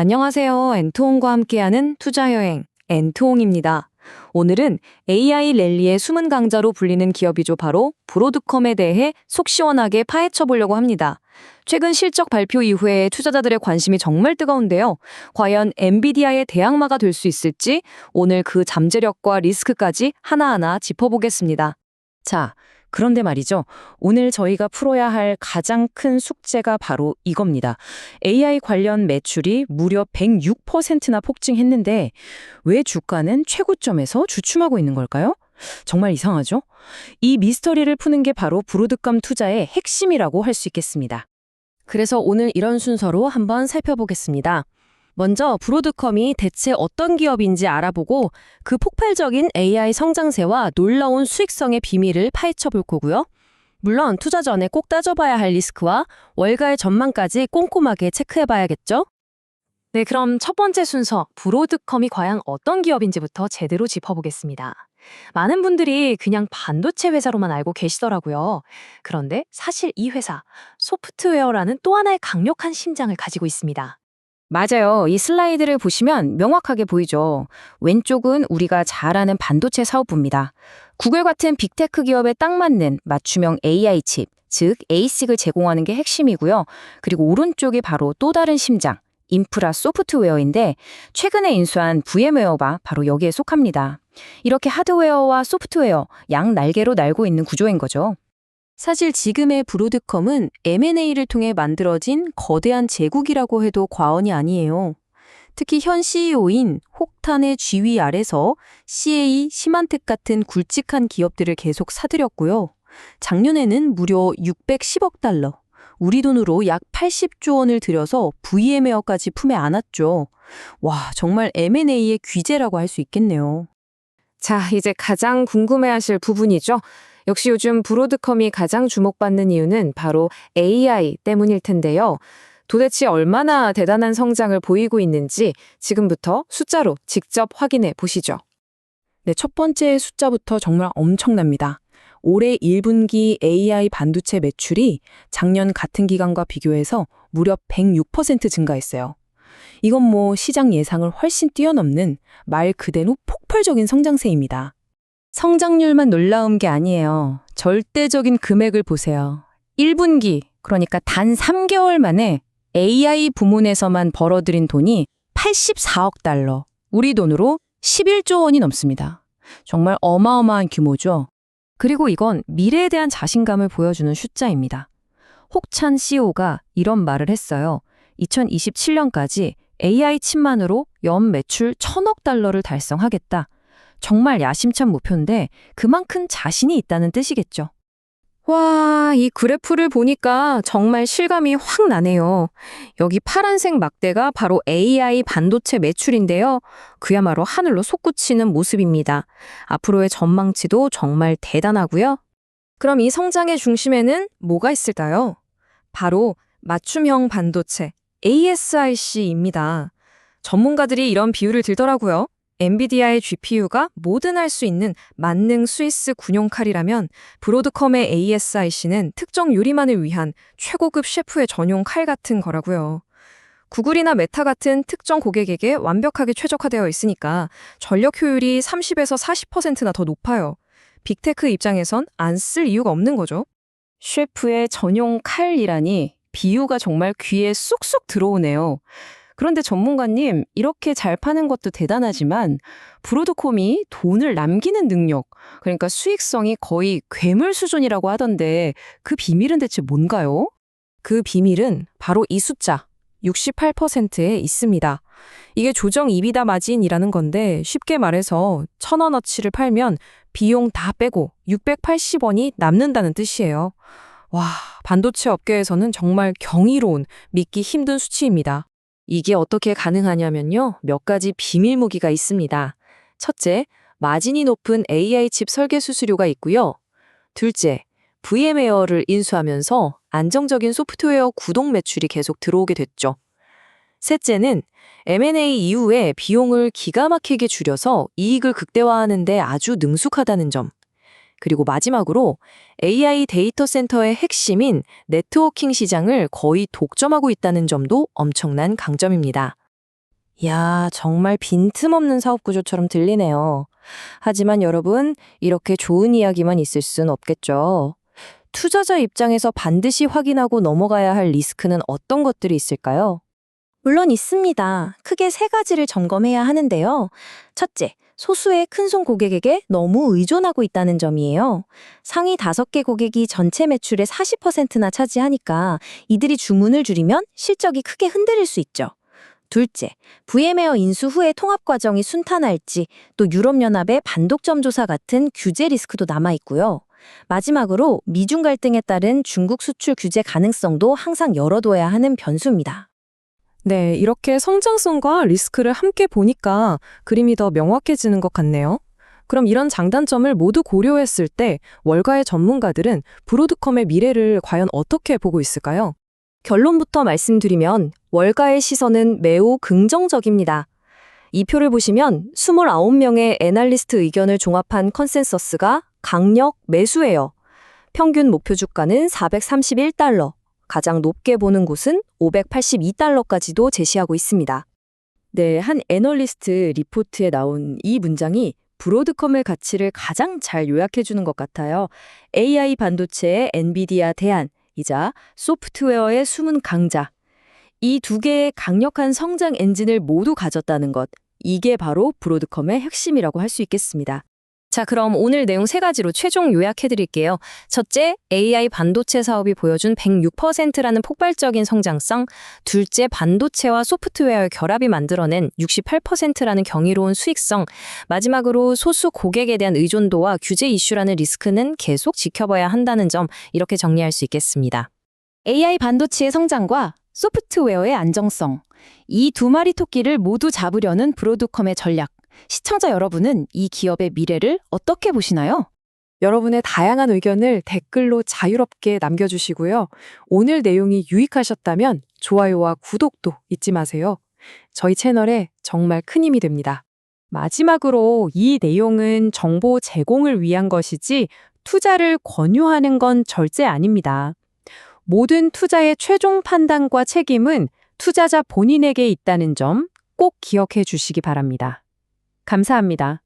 안녕하세요. 엔토홍과 함께하는 투자여행 엔토홍입니다. 오늘은 AI 랠리의 숨은 강자로 불리는 기업이죠. 바로 브로드컴에 대해 속 시원하게 파헤쳐 보려고 합니다. 최근 실적 발표 이후에 투자자들의 관심이 정말 뜨거운데요. 과연 엔비디아의 대항마가 될 수 있을지 오늘 그 잠재력과 리스크까지 하나하나 짚어보겠습니다. 자, 그런데 말이죠. 오늘 저희가 풀어야 할 가장 큰 숙제가 바로 이겁니다. AI 관련 매출이 무려 106%나 폭증했는데 왜 주가는 최고점에서 주춤하고 있는 걸까요? 정말 이상하죠? 이 미스터리를 푸는 게 바로 브로드컴 투자의 핵심이라고 할 수 있겠습니다. 그래서 오늘 이런 순서로 한번 살펴보겠습니다. 먼저 브로드컴이 대체 어떤 기업인지 알아보고 그 폭발적인 AI 성장세와 놀라운 수익성의 비밀을 파헤쳐 볼 거고요. 물론 투자 전에 꼭 따져봐야 할 리스크와 월가의 전망까지 꼼꼼하게 체크해 봐야겠죠? 네, 그럼 첫 번째 순서, 브로드컴이 과연 어떤 기업인지부터 제대로 짚어보겠습니다. 많은 분들이 그냥 반도체 회사로만 알고 계시더라고요. 그런데 사실 이 회사, 소프트웨어라는 또 하나의 강력한 심장을 가지고 있습니다. 맞아요. 이 슬라이드를 보시면 명확하게 보이죠. 왼쪽은 우리가 잘 아는 반도체 사업부입니다. 구글 같은 빅테크 기업에 딱 맞는 맞춤형 AI 칩, 즉 ASIC을 제공하는 게 핵심이고요. 그리고 오른쪽이 바로 또 다른 심장, 인프라 소프트웨어인데 최근에 인수한 VM웨어가 바로 여기에 속합니다. 이렇게 하드웨어와 소프트웨어, 양 날개로 날고 있는 구조인 거죠. 사실 지금의 브로드컴은 M&A를 통해 만들어진 거대한 제국이라고 해도 과언이 아니에요. 특히 현 CEO인 혹탄의 지휘 아래서 CA, 시만텍 같은 굵직한 기업들을 계속 사들였고요. 작년에는 무려 610억 달러, 우리 돈으로 약 80조 원을 들여서 VM웨어까지 품에 안았죠. 와, 정말 M&A의 귀재라고 할 수 있겠네요. 자, 이제 가장 궁금해하실 부분이죠. 역시 요즘 브로드컴이 가장 주목받는 이유는 바로 AI 때문일 텐데요. 도대체 얼마나 대단한 성장을 보이고 있는지 지금부터 숫자로 직접 확인해 보시죠. 네, 첫 번째 숫자부터 정말 엄청납니다. 올해 1분기 AI 반도체 매출이 작년 같은 기간과 비교해서 무려 106% 증가했어요. 이건 시장 예상을 훨씬 뛰어넘는 말 그대로 폭발적인 성장세입니다. 성장률만 놀라운 게 아니에요. 절대적인 금액을 보세요. 1분기, 그러니까 단 3개월 만에 AI 부문에서만 벌어들인 돈이 84억 달러, 우리 돈으로 11조 원이 넘습니다. 정말 어마어마한 규모죠. 그리고 이건 미래에 대한 자신감을 보여주는 숫자입니다. 혹찬 CEO가 이런 말을 했어요. 2027년까지 AI 칩만으로 연 매출 1,000억 달러를 달성하겠다. 정말 야심찬 목표인데 그만큼 자신이 있다는 뜻이겠죠. 와, 이 그래프를 보니까 정말 실감이 확 나네요. 여기 파란색 막대가 바로 AI 반도체 매출인데요. 그야말로 하늘로 솟구치는 모습입니다. 앞으로의 전망치도 정말 대단하고요. 그럼 이 성장의 중심에는 뭐가 있을까요? 바로 맞춤형 반도체, ASIC입니다. 전문가들이 이런 비유를 들더라고요. 엔비디아의 GPU가 뭐든 할 수 있는 만능 스위스 군용 칼이라면 브로드컴의 ASIC는 특정 요리만을 위한 최고급 셰프의 전용 칼 같은 거라고요. 구글이나 메타 같은 특정 고객에게 완벽하게 최적화되어 있으니까 전력 효율이 30에서 40%나 더 높아요. 빅테크 입장에선 안 쓸 이유가 없는 거죠. 셰프의 전용 칼이라니 비유가 정말 귀에 쏙쏙 들어오네요. 그런데 전문가님, 이렇게 잘 파는 것도 대단하지만 브로드컴이 돈을 남기는 능력, 그러니까 수익성이 거의 괴물 수준이라고 하던데 그 비밀은 대체 뭔가요? 그 비밀은 바로 이 숫자, 68%에 있습니다. 이게 조정 이비다 마진이라는 건데 쉽게 말해서 1,000원어치를 팔면 비용 다 빼고 680원이 남는다는 뜻이에요. 와, 반도체 업계에서는 정말 경이로운, 믿기 힘든 수치입니다. 이게 어떻게 가능하냐면요. 몇 가지 비밀 무기가 있습니다. 첫째, 마진이 높은 AI 칩 설계 수수료가 있고요. 둘째, VM웨어를 인수하면서 안정적인 소프트웨어 구동 매출이 계속 들어오게 됐죠. 셋째는 M&A 이후에 비용을 기가 막히게 줄여서 이익을 극대화하는 데 아주 능숙하다는 점. 그리고 마지막으로 AI 데이터 센터의 핵심인 네트워킹 시장을 거의 독점하고 있다는 점도 엄청난 강점입니다. 야, 정말 빈틈없는 사업 구조처럼 들리네요. 하지만 여러분, 이렇게 좋은 이야기만 있을 순 없겠죠. 투자자 입장에서 반드시 확인하고 넘어가야 할 리스크는 어떤 것들이 있을까요? 물론 있습니다. 크게 세 가지를 점검해야 하는데요. 첫째, 소수의 큰손 고객에게 너무 의존하고 있다는 점이에요. 상위 5개 고객이 전체 매출의 40%나 차지하니까 이들이 주문을 줄이면 실적이 크게 흔들릴 수 있죠. 둘째, VM웨어 인수 후에 통합 과정이 순탄할지, 또 유럽연합의 반독점 조사 같은 규제 리스크도 남아있고요. 마지막으로 미중 갈등에 따른 중국 수출 규제 가능성도 항상 열어둬야 하는 변수입니다. 네, 이렇게 성장성과 리스크를 함께 보니까 그림이 더 명확해지는 것 같네요. 그럼 이런 장단점을 모두 고려했을 때 월가의 전문가들은 브로드컴의 미래를 과연 어떻게 보고 있을까요? 결론부터 말씀드리면 월가의 시선은 매우 긍정적입니다. 이 표를 보시면 29명의 애널리스트 의견을 종합한 컨센서스가 강력 매수예요. 평균 목표 주가는 431달러, 가장 높게 보는 곳은 582달러까지도 제시하고 있습니다. 네, 한 애널리스트 리포트에 나온 이 문장이 브로드컴의 가치를 가장 잘 요약해 주는 것 같아요. AI 반도체의 엔비디아 대안이자 소프트웨어의 숨은 강자. 이 두 개의 강력한 성장 엔진을 모두 가졌다는 것. 이게 바로 브로드컴의 핵심이라고 할 수 있겠습니다. 자, 그럼 오늘 내용 3가지로 최종 요약해드릴게요. 첫째, AI 반도체 사업이 보여준 106%라는 폭발적인 성장성. 둘째, 반도체와 소프트웨어의 결합이 만들어낸 68%라는 경이로운 수익성. 마지막으로 소수 고객에 대한 의존도와 규제 이슈라는 리스크는 계속 지켜봐야 한다는 점, 이렇게 정리할 수 있겠습니다. AI 반도체의 성장과 소프트웨어의 안정성. 이 두 마리 토끼를 모두 잡으려는 브로드컴의 전략. 시청자 여러분은 이 기업의 미래를 어떻게 보시나요? 여러분의 다양한 의견을 댓글로 자유롭게 남겨주시고요. 오늘 내용이 유익하셨다면 좋아요와 구독도 잊지 마세요. 저희 채널에 정말 큰 힘이 됩니다. 마지막으로 이 내용은 정보 제공을 위한 것이지 투자를 권유하는 건 절대 아닙니다. 모든 투자의 최종 판단과 책임은 투자자 본인에게 있다는 점 꼭 기억해 주시기 바랍니다. 감사합니다.